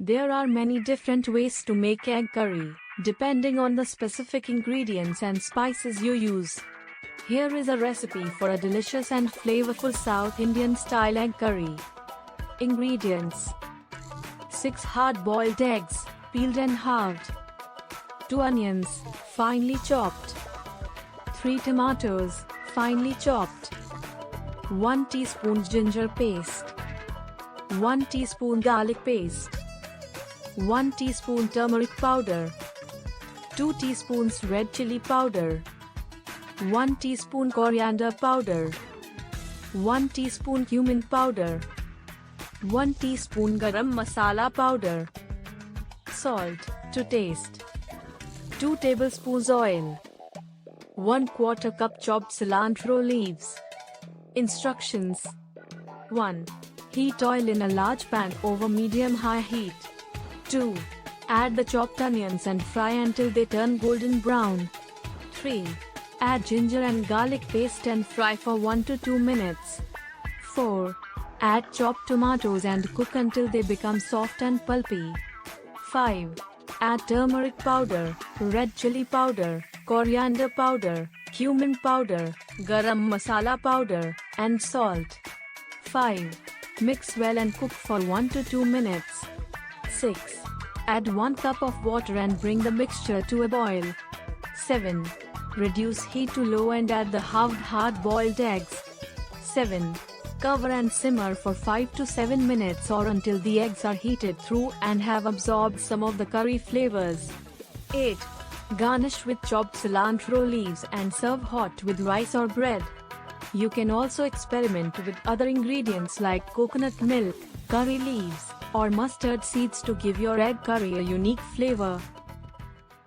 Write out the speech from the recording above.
There are many different ways to make egg curry, depending on the specific ingredients and spices you use. Here is a recipe for a delicious and flavorful South Indian style egg curry. Ingredients: 6 hard-boiled eggs, peeled and halved. 2 onions, finely chopped. 3 tomatoes, finely chopped. 1 teaspoon ginger paste. 1 teaspoon garlic paste. 1 teaspoon turmeric powder. 2 teaspoons red chili powder. 1 teaspoon coriander powder. 1 teaspoon cumin powder. 1 teaspoon garam masala powder. Salt to taste. 2 tablespoons oil. 1/4 cup chopped cilantro leaves. Instructions: 1. Heat oil in a large pan over medium-high heat. 2. Add the chopped onions and fry until they turn golden brown. 3. Add ginger and garlic paste and fry for 1 to 2 minutes. 4. Add chopped tomatoes and cook until they become soft and pulpy. 5. Add turmeric powder, red chili powder, coriander powder, cumin powder, garam masala powder, and salt. 5. Mix well and cook for 1 to 2 minutes. 6. Add 1 cup of water and bring the mixture to a boil. 7. Reduce heat to low and add the halved hard-boiled eggs. 7. Cover and simmer for 5 to 7 minutes or until the eggs are heated through and have absorbed some of the curry flavors. 8. Garnish with chopped cilantro leaves and serve hot with rice or bread. You can also experiment with other ingredients like coconut milk, curry leaves, or mustard seeds to give your egg curry a unique flavor.